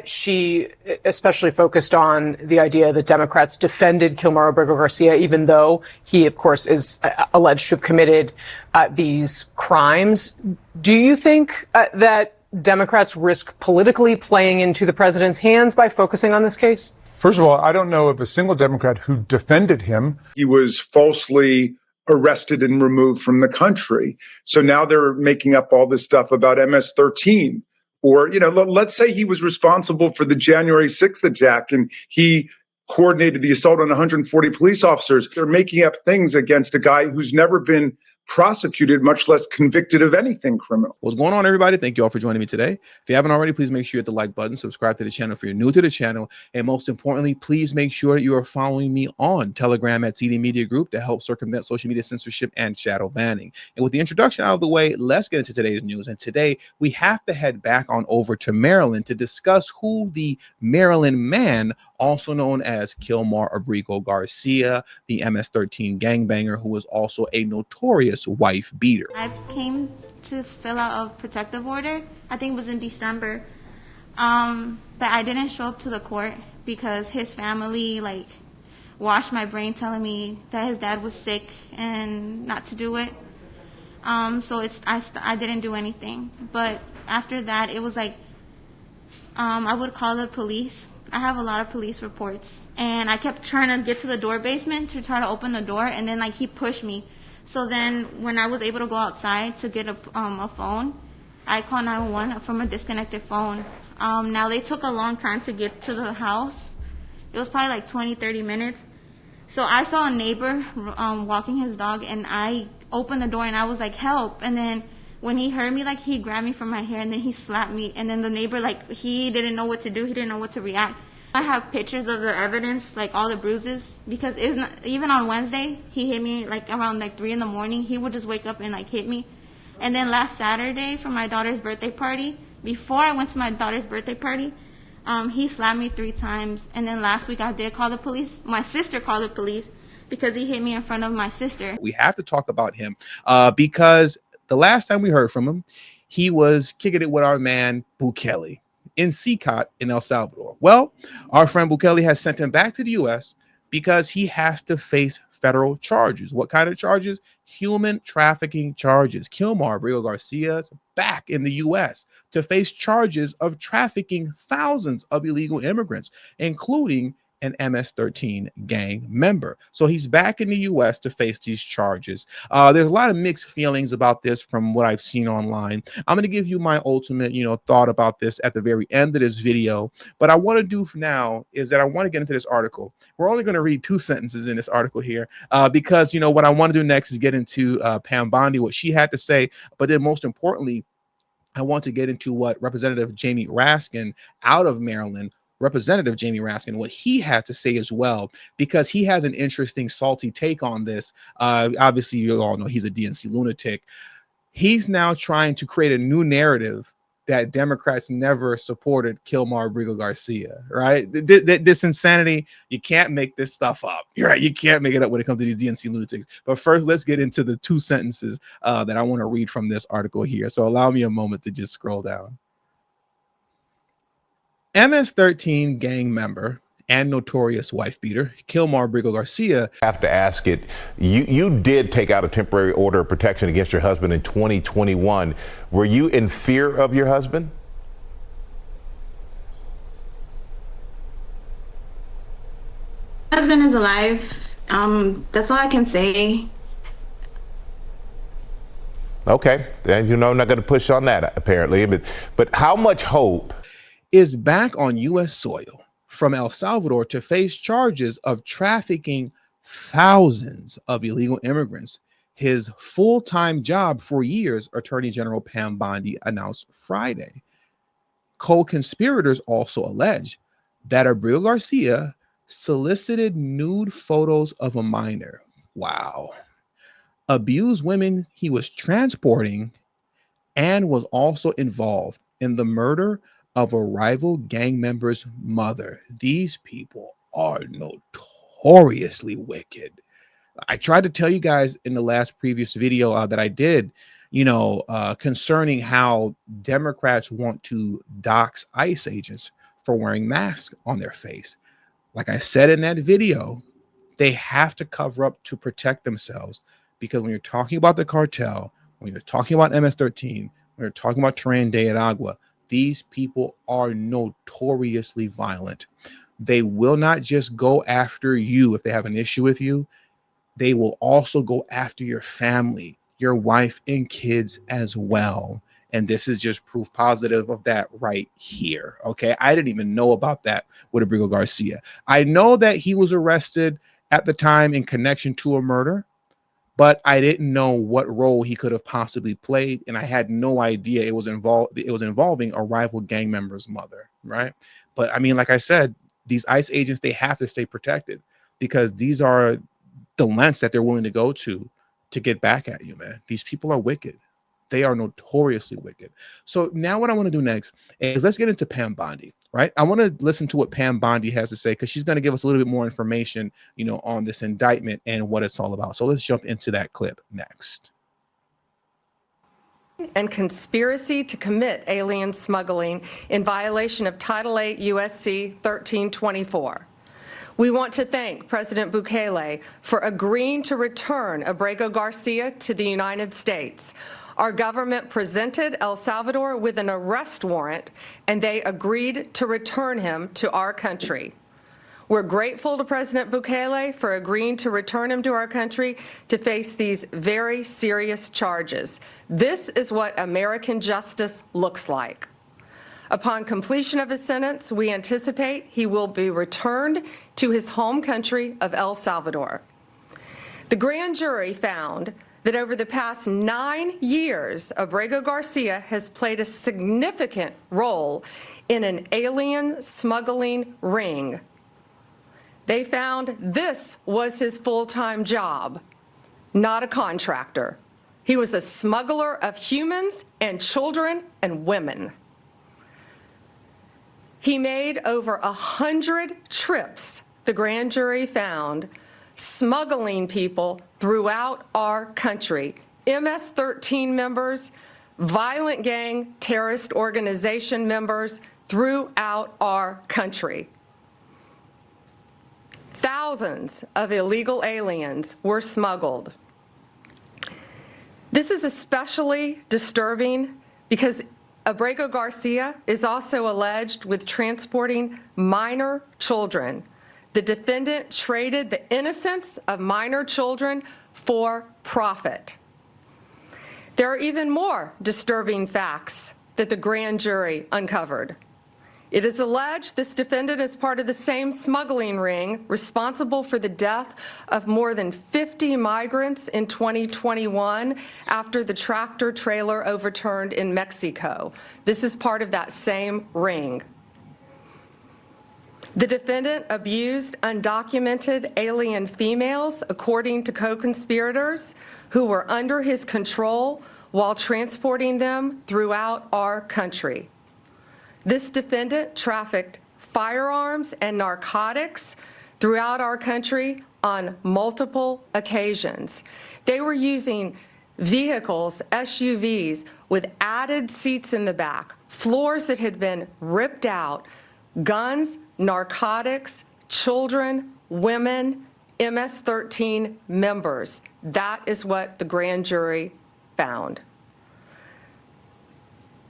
She especially focused on the idea that Democrats defended Kilmar Abrego Garcia, even though he, of course, is alleged to have committed these crimes. Do you think that Democrats risk politically playing into the president's hands by focusing on this case? First of all, I don't know of a single Democrat who defended him. He was falsely arrested and removed from the country. So now they're making up all this stuff about MS-13. Or, let's say he was responsible for the January 6th attack and he coordinated the assault on 140 police officers. They're making up things against a guy who's never been prosecuted, much less convicted of anything criminal. What's going on, everybody? Thank you all for joining me today. If you haven't already, please make sure you hit the like button, subscribe to the channel if you're new to the channel, and most importantly, please make sure you are following me on Telegram at CD Media Group to help circumvent social media censorship and shadow banning. And with the introduction out of the way, let's get into today's news. And today we have to head back on over to Maryland to discuss who the Maryland man, also known as Kilmar Abrego Garcia, the MS-13 gangbanger, who was also a notorious wife beater. I came to fill out a protective order. I think it was in December. But I didn't show up to the court because his family washed my brain telling me that his dad was sick and not to do it. So I didn't do anything. But after that, it was I would call the police. I have a lot of police reports, and I kept trying to get to the door basement to try to open the door, and then he pushed me. So then when I was able to go outside to get a phone, I called 911 from a disconnected phone. Now they took a long time to get to the house. It was probably 20-30 minutes. So I saw a neighbor walking his dog, and I opened the door and I was like, help. And then when he heard me, he grabbed me from my hair and then he slapped me. And then the neighbor, he didn't know what to do. He didn't know what to react. I have pictures of the evidence, all the bruises, because even on Wednesday, he hit me around 3 in the morning. He would just wake up and hit me. And then last Saturday for my daughter's birthday party, before I went to my daughter's birthday party, he slapped me 3 times. And then last week I did call the police. My sister called the police because he hit me in front of my sister. We have to talk about him because the last time we heard from him, he was kicking it with our man Bukele in CCOT in El Salvador. Well, our friend Bukele has sent him back to the U.S. because he has to face federal charges. What kind of charges? Human trafficking charges. Kilmar Abrego Garcia is back in the U.S. to face charges of trafficking thousands of illegal immigrants, including an MS-13 gang member. So he's back in the U.S. to face these charges. There's a lot of mixed feelings about this from what I've seen online. I'm going to give you my ultimate, thought about this at the very end of this video. But I want to do for now is that I want to get into this article. We're only going to read 2 sentences in this article here because, what I want to do next is get into Pam Bondi, what she had to say. But then most importantly, I want to get into what Representative Jamie Raskin out of Maryland, Representative Jamie Raskin, what he had to say as well, because he has an interesting, salty take on this. Obviously, you all know he's a DNC lunatic. He's now trying to create a new narrative that Democrats never supported Kilmar Abrego Garcia, right? This insanity, you can't make this stuff up. You're right. You can't make it up when it comes to these DNC lunatics. But first, let's get into the 2 sentences that I want to read from this article here. So allow me a moment to just scroll down. MS-13 gang member and notorious wife beater Kilmar Abrego Garcia. I have to ask it. You did take out a temporary order of protection against your husband in 2021. Were you in fear of your husband? My husband is alive. That's all I can say. Okay, and I'm not going to push on that apparently. But how much hope is back on U.S. soil from El Salvador to face charges of trafficking thousands of illegal immigrants. His full-time job for years, Attorney General Pam Bondi announced Friday. Co-conspirators also allege that Abrego Garcia solicited nude photos of a minor. Wow. Abused women he was transporting and was also involved in the murder of a rival gang member's mother. These people are notoriously wicked. I tried to tell you guys in the last previous video that I did concerning how Democrats want to dox ICE agents for wearing masks on their face. Like I said in that video, they have to cover up to protect themselves, because when you're talking about the cartel, when you're talking about MS-13, when you're talking about Tren de Aragua, these people are notoriously violent. They will not just go after you if they have an issue with you. They will also go after your family, your wife and kids as well. And this is just proof positive of that right here. Okay. I didn't even know about that with Abrego Garcia. I know that he was arrested at the time in connection to a murder, but I didn't know what role he could have possibly played. And I had no idea it was involving a rival gang member's mother. Right. But I mean, like I said, these ICE agents, they have to stay protected, because these are the lengths that they're willing to go to get back at you, man. These people are wicked. They are notoriously wicked. So now what I want to do next is let's get into Pam Bondi, right? I want to listen to what Pam Bondi has to say, because she's going to give us a little bit more information, on this indictment and what it's all about. So let's jump into that clip next. And conspiracy to commit alien smuggling in violation of Title 8 U.S.C. 1324. We want to thank President Bukele for agreeing to return Abrego Garcia to the United States. Our government presented El Salvador with an arrest warrant, and they agreed to return him to our country. We're grateful to President Bukele for agreeing to return him to our country to face these very serious charges. This is what American justice looks like. Upon completion of his sentence, we anticipate he will be returned to his home country of El Salvador. The grand jury found that over the past 9 years, Abrego Garcia has played a significant role in an alien smuggling ring. They found this was his full-time job, not a contractor. He was a smuggler of humans and children and women. He made over 100 trips, the grand jury found, smuggling people throughout our country, MS-13 members, violent gang terrorist organization members throughout our country. Thousands of illegal aliens were smuggled. This is especially disturbing because Abrego Garcia is also alleged with transporting minor children. The defendant traded the innocence of minor children for profit. There are even more disturbing facts that the grand jury uncovered. It is alleged this defendant is part of the same smuggling ring responsible for the death of more than 50 migrants in 2021 after the tractor trailer overturned in Mexico. This is part of that same ring. The defendant abused undocumented alien females, according to co-conspirators who were under his control while transporting them throughout our country. This defendant trafficked firearms and narcotics throughout our country on multiple occasions. They were using vehicles, SUVs, with added seats in the back, floors that had been ripped out, guns, narcotics, children, women, MS-13 members. That is what the grand jury found.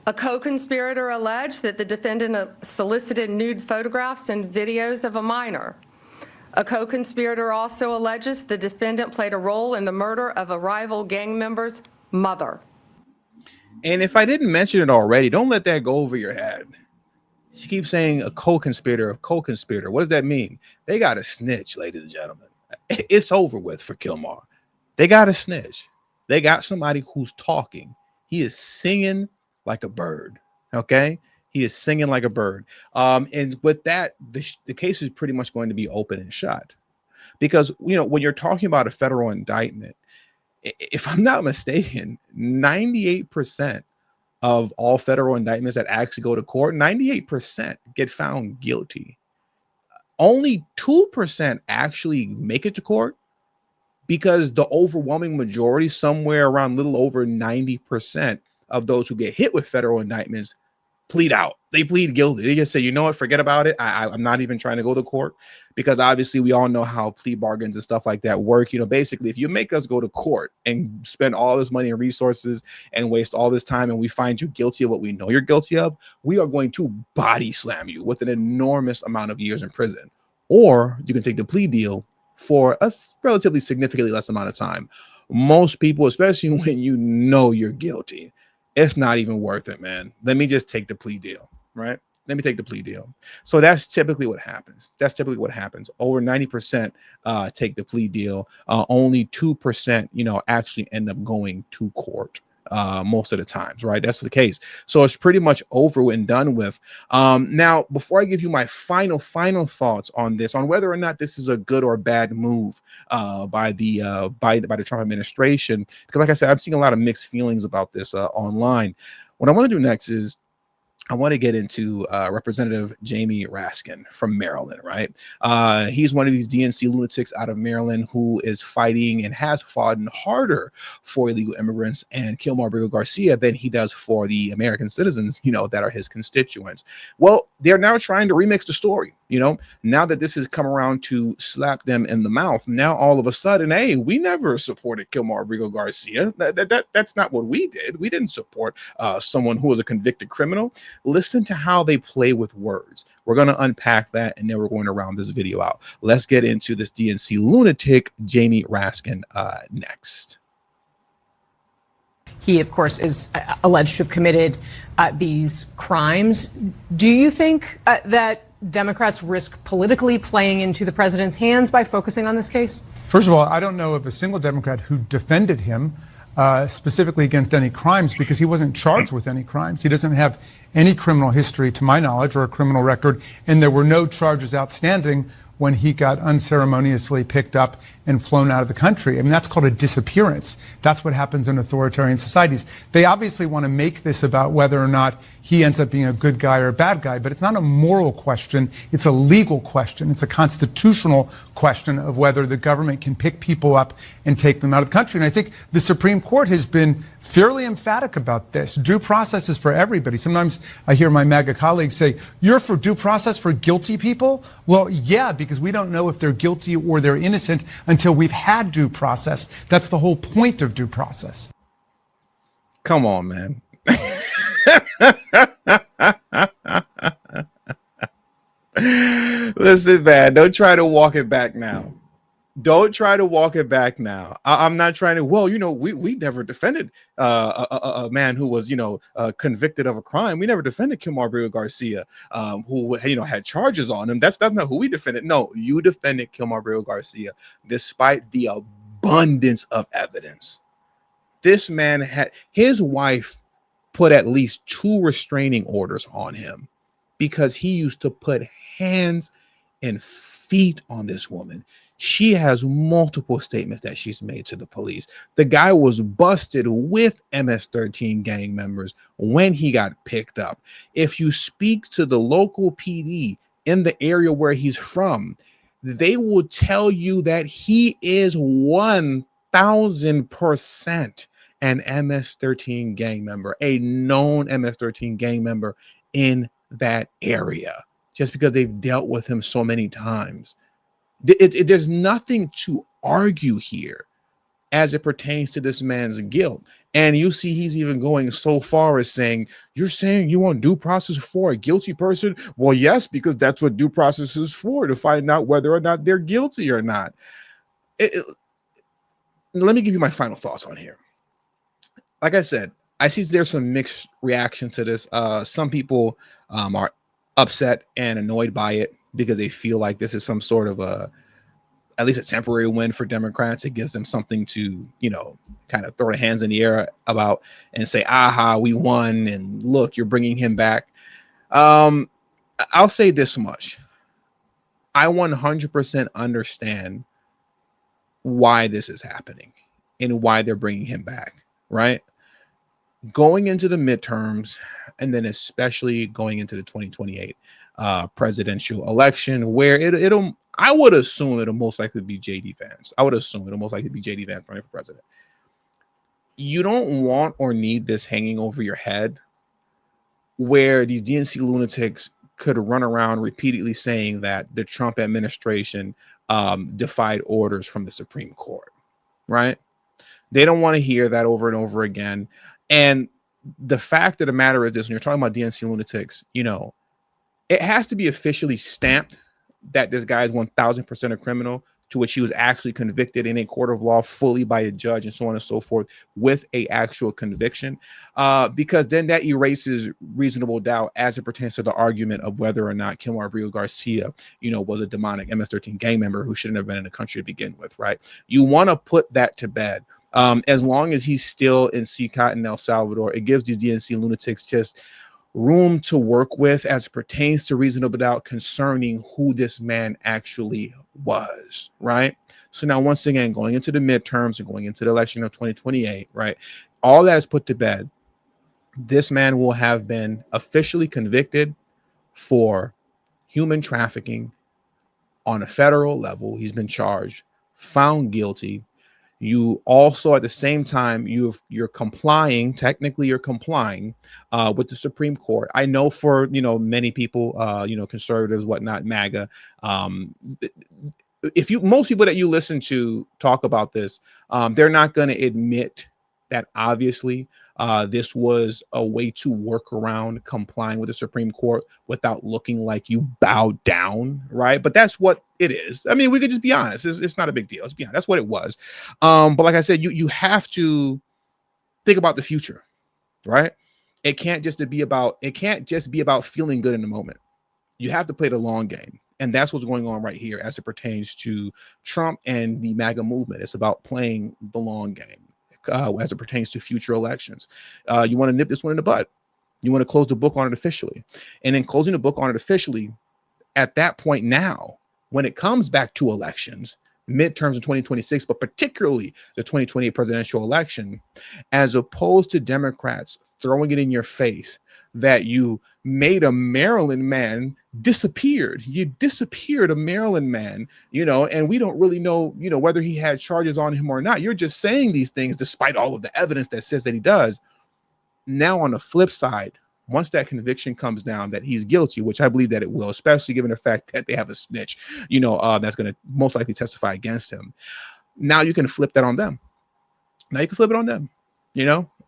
A co-conspirator alleged that the defendant solicited nude photographs and videos of a minor. A co-conspirator also alleges the defendant played a role in the murder of a rival gang member's mother. And if I didn't mention it already, don't let that go over your head. She keeps saying a co-conspirator of co-conspirator. What does that mean? They got a snitch, ladies and gentlemen. It's over with for Kilmar. They got a snitch. They got somebody who's talking. He is singing like a bird. Okay. He is singing like a bird. And with that, the case is pretty much going to be open and shut, because, when you're talking about a federal indictment, if I'm not mistaken, 98% of all federal indictments that actually go to court, 98% get found guilty. Only 2% actually make it to court, because the overwhelming majority, somewhere around a little over 90% of those who get hit with federal indictments plead out. They plead guilty. They just say, you know what, forget about it. I'm not even trying to go to court, because obviously we all know how plea bargains and stuff like that work. Basically, if you make us go to court and spend all this money and resources and waste all this time, and we find you guilty of what we know you're guilty of, we are going to body slam you with an enormous amount of years in prison. Or you can take the plea deal for a relatively significantly less amount of time. Most people, especially when you know you're guilty, it's not even worth it, man. Let me just take the plea deal, right? Let me take the plea deal. So that's typically what happens. Over 90% take the plea deal. Only 2%, actually end up going to court. Most of the times, right? That's the case. So it's pretty much over and done with. Now, before I give you my final thoughts on this, on whether or not this is a good or bad move by the Trump administration, because like I said, I've seen a lot of mixed feelings about this online. What I want to do next is I want to get into Representative Jamie Raskin from Maryland, right? He's one of these DNC lunatics out of Maryland who is fighting and has fought harder for illegal immigrants and Kilmar Abrego Garcia than he does for the American citizens, that are his constituents. Well, they're now trying to remix the story, now that this has come around to slap them in the mouth. Now, all of a sudden, hey, we never supported Kilmar Abrego Garcia. That's not what we did. We didn't support someone who was a convicted criminal. Listen to how they play with words. We're going to unpack that, and then we're going to round this video out. Let's get into this DNC lunatic, Jamie Raskin, next. He, of course, is alleged to have committed these crimes. Do you think that Democrats risk politically playing into the president's hands by focusing on this case? First of all, I don't know of a single Democrat who defended him specifically against any crimes, because he wasn't charged with any crimes. He doesn't have any criminal history, to my knowledge, or a criminal record, and there were no charges outstanding when he got unceremoniously picked up and flown out of the country. I mean, that's called a disappearance. That's what happens in authoritarian societies. They obviously want to make this about whether or not he ends up being a good guy or a bad guy, but it's not a moral question. It's a legal question. It's a constitutional question of whether the government can pick people up and take them out of the country. And I think the Supreme Court has been fairly emphatic about this. Due process is for everybody. Sometimes I hear my MAGA colleagues say, you're for due process for guilty people? Well, yeah, because we don't know if they're guilty or they're innocent until we've had due process. That's the whole point of due process. Come on, man. Listen, man, don't try to walk it back now. Don't try to walk it back now. I'm not trying to. Well, we never defended a man who was, convicted of a crime. We never defended Kilmar Abrego Garcia, who had charges on him. That's not who we defended. No, you defended Kilmar Abrego Garcia despite the abundance of evidence. This man had his wife put at least 2 restraining orders on him because he used to put hands and feet on this woman. She has multiple statements that she's made to the police. The guy was busted with MS-13 gang members when he got picked up. If you speak to the local PD in the area where he's from, they will tell you that he is 1,000% an MS-13 gang member, a known MS-13 gang member in that area, just because they've dealt with him so many times. There's nothing to argue here as it pertains to this man's guilt. And you see, he's even going so far as saying, you're saying you want due process for a guilty person? Well, yes, because that's what due process is for, to find out whether or not they're guilty or not. Let me give you my final thoughts on here. Like I said, I see there's some mixed reaction to this. Some people are upset and annoyed by it because they feel like this is some sort of at least a temporary win for Democrats. It gives them something to, kind of throw their hands in the air about and say, aha, we won. And look, you're bringing him back. I'll say this much. I 100% understand why this is happening and why they're bringing him back, right? Going into the midterms, and then especially going into the 2028 presidential election, where I would assume it'll most likely be JD Vance. I would assume it'll most likely be JD Vance running for president. You don't want or need this hanging over your head where these DNC lunatics could run around repeatedly saying that the Trump administration defied orders from the Supreme Court, right? They don't want to hear that over and over again. And the fact of the matter is this, when you're talking about DNC lunatics, you know, it has to be officially stamped that this guy is 1000% a criminal, to which he was actually convicted in a court of law fully by a judge and so on and so forth with a actual conviction, because then that erases reasonable doubt as it pertains to the argument of whether or not Kilmar Abrego Garcia, you know, was a demonic MS-13 gang member who shouldn't have been in the country to begin with, right? You want to put that to bed. As long as he's still in CCOT in El Salvador, it gives these DNC lunatics just room to work with as it pertains to reasonable doubt concerning who this man actually was, right? So now, once again, going into the midterms and going into the election of 2028, right? All that is put to bed. This man will have been officially convicted for human trafficking on a federal level. He's been charged, found guilty. You also, at the same time, you're complying. Technically, you're complying with the Supreme Court. I know for many people, conservatives, whatnot, MAGA. If most people that you listen to talk about this, they're not going to admit that obviously this was a way to work around complying with the Supreme Court without looking like you bowed down, right? But that's what it is. I mean, we could just be honest. It's not a big deal. Let's be honest. That's what it was. But like I said, you have to think about the future, right? It can't just be about feeling good in the moment. You have to play the long game. And that's what's going on right here as it pertains to Trump and the MAGA movement. It's about playing the long game as it pertains to future elections. You want to nip this one in the bud. You want to close the book on it officially. And in closing the book on it officially, at that point now, when it comes back to elections, midterms in 2026, but particularly the 2028 presidential election, as opposed to Democrats throwing it in your face that you made a Maryland man disappeared. You disappeared a Maryland man, and we don't really know, whether he had charges on him or not. You're just saying these things despite all of the evidence that says that he does. Now, on the flip side, once that conviction comes down that he's guilty, which I believe that it will, especially given the fact that they have a snitch, that's going to most likely testify against him. Now you can flip that on them. Now you can flip it on them.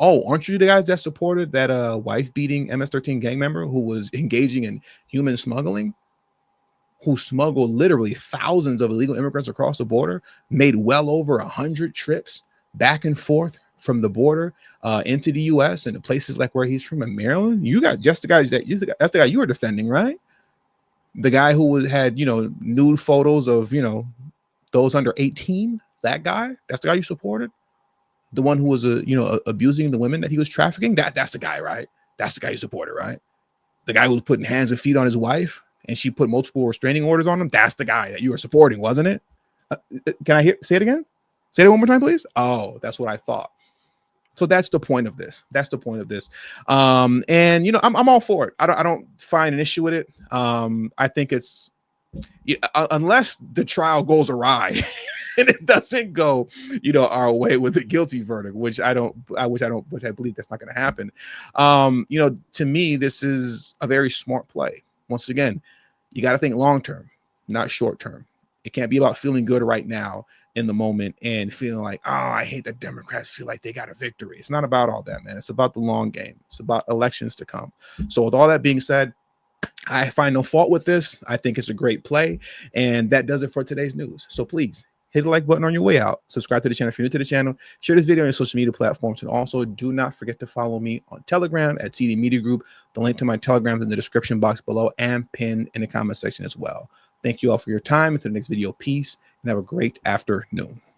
Oh, aren't you the guys that supported that wife-beating MS-13 gang member who was engaging in human smuggling, who smuggled literally thousands of illegal immigrants across the border, made well over 100 trips back and forth from the border into the U.S. and the places like where he's from in Maryland? You got just the guys that's the guy you were defending, right? The guy who had nude photos of those under 18. That guy, that's the guy you supported. The one who was abusing the women that he was trafficking. That's the guy, right? That's the guy you supported, right? The guy who was putting hands and feet on his wife and she put multiple restraining orders on him. That's the guy that you were supporting, wasn't it? Can I say it again? Say it one more time, please. Oh, that's what I thought. So that's the point of this. And I'm all for it. I don't find an issue with it. I think it's unless the trial goes awry and it doesn't go, our way with the guilty verdict, which I believe that's not going to happen. To me, this is a very smart play. Once again, you got to think long term, not short term. It can't be about feeling good right now in the moment and feeling like, oh, I hate that Democrats feel like they got a victory. It's not about all that, man. It's about the long game. It's about elections to come. So with all that being said, I find no fault with this. I think it's a great play. And that does it for today's news. So please hit the like button on your way out. Subscribe to the channel if you're new to the channel. Share this video on your social media platforms. And also do not forget to follow me on Telegram at TD Media Group. The link to my Telegram is in the description box below and pinned in the comment section as well. Thank you all for your time. Until the next video, peace and have a great afternoon.